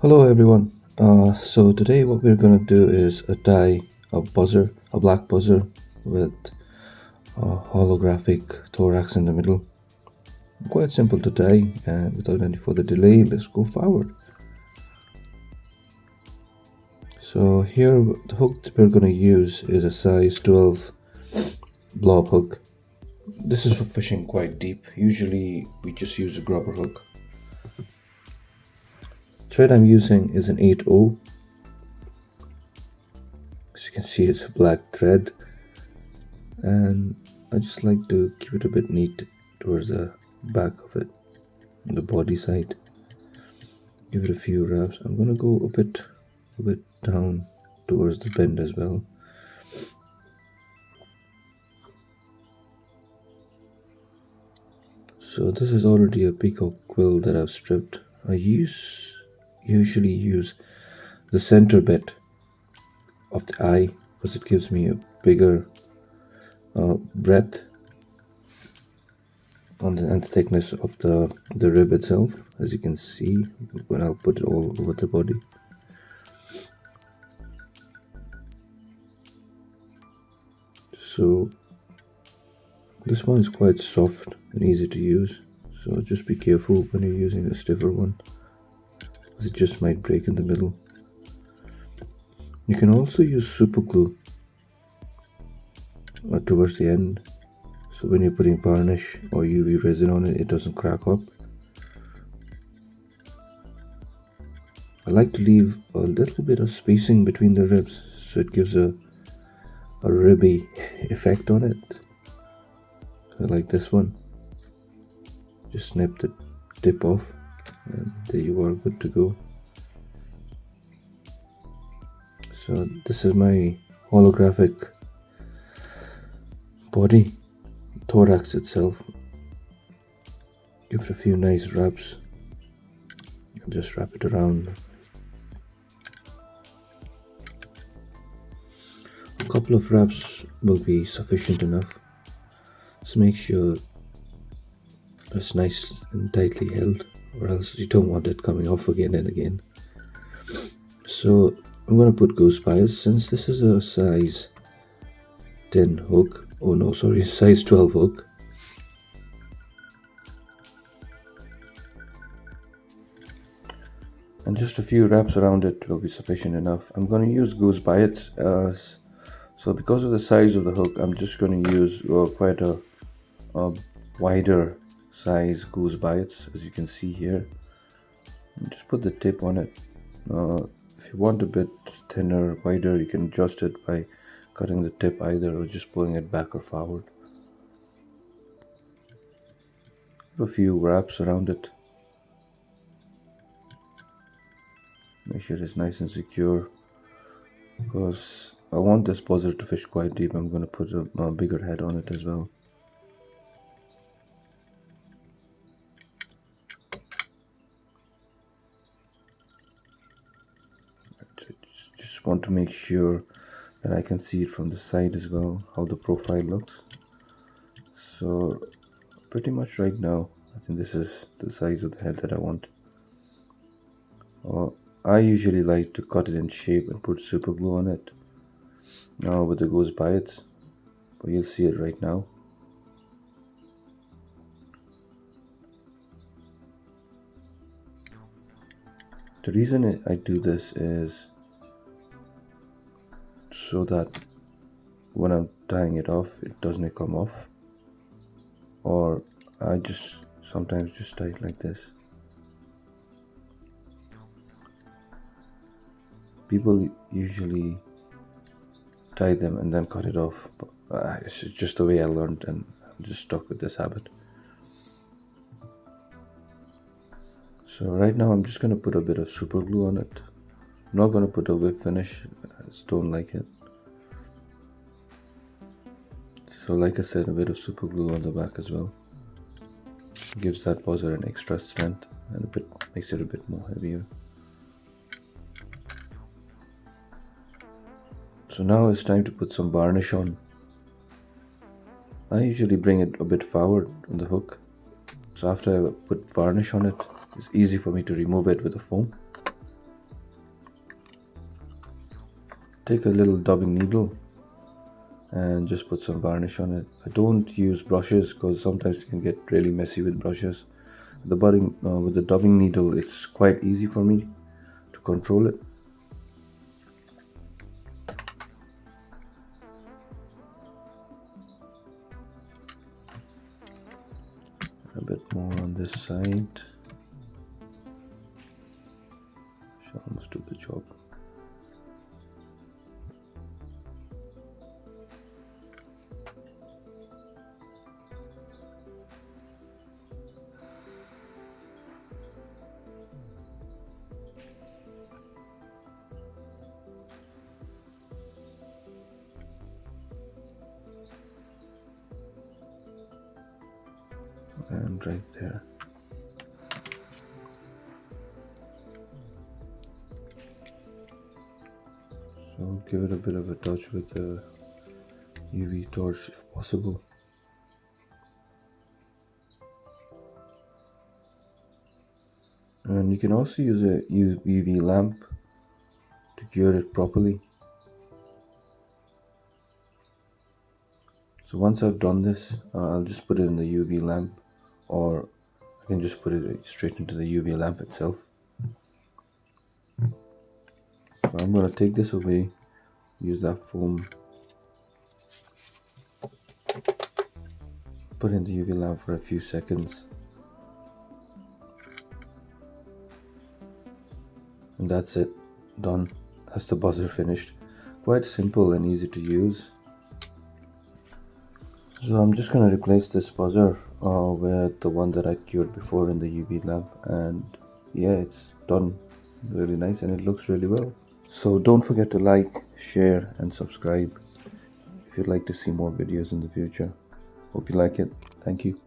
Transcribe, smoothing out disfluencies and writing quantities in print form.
Hello everyone. So today what we're gonna do is tie a black buzzer with a holographic thorax in the middle. Quite simple to tie, and without any further delay, let's go forward. So here, the hook that we're gonna use is a size 12 blob hook. This is for fishing quite deep. Usually we just use a grubber hook. Thread I'm using is an 8/0. As you can see, it's a black thread, and I just like to keep it a bit neat towards the back of it, on the body side. Give it a few wraps. I'm gonna go a bit down towards the bend as well. So this is already a peacock quill that I've stripped. I usually use the center bit of the eye because it gives me a bigger breadth on and the thickness of the rib itself, as you can see when I'll put it all over the body. So this one is quite soft and easy to use, so just be careful when you're using a stiffer one, because it just might break in the middle. You can also use super glue towards the end, so when you're putting varnish or UV resin on it, it doesn't crack up. I like to leave a little bit of spacing between the ribs, so it gives a ribby effect on it. So like this one, just snip the tip off, and there you are, good to go. So this is my holographic body, thorax itself. Give it a few nice wraps. I'll just wrap it around. A couple of wraps will be sufficient enough. So make sure it's nice and tightly held, or else you don't want it coming off again and again. So I'm going to put goose bias, since this is a size 10 hook. Oh no, sorry, size 12 hook. And just a few wraps around it will be sufficient enough. I'm going to use goose bias. So because of the size of the hook, I'm just going to use quite a wider size goose bias, as you can see here. And just put the tip on it. If you want a bit thinner, wider, you can adjust it by cutting the tip either or just pulling it back or forward. A few wraps around it. Make sure it's nice and secure, because I want this buzzer to fish quite deep. I'm going to put a bigger head on it as well. Just want to make sure that I can see it from the side as well, how the profile looks. So pretty much right now, I think this is the size of the head that I want. I usually like to cut it in shape and put super glue on it with the goose bias, but you'll see it right now. The reason I do this is so that when I'm tying it off, it doesn't come off, or I just sometimes just tie it like this. People usually tie them and then cut it off, but it's just the way I learned, and I'm just stuck with this habit. So right now I'm just going to put a bit of super glue on it. I'm not going to put a whip finish, I just don't like it. So like I said, a bit of super glue on the back as well. Gives that buzzer an extra strength and makes it a bit more heavier. So now it's time to put some varnish on. I usually bring it a bit forward on the hook, so after I put varnish on it, it's easy for me to remove it with a foam. take a little dubbing needle and just put some varnish on it. I don't use brushes because sometimes you can get really messy with brushes. With the dubbing needle, it's quite easy for me to control it. A bit more on this side. Should almost do the job. And right there. So give it a bit of a touch with the UV torch if possible. And you can also use a UV lamp to cure it properly. So once I've done this, I'll just put it in the UV lamp, or I can just put it straight into the UV lamp itself. So I'm going to take this away, use that foam, put it in the UV lamp for a few seconds. And that's it, done. That's the buzzer finished. Quite simple and easy to use. So I'm just going to replace this buzzer with the one that I cured before in the UV lamp, and yeah, it's done really nice and it looks really well. So don't forget to like, share and subscribe if you'd like to see more videos in the future. Hope you like it. Thank you.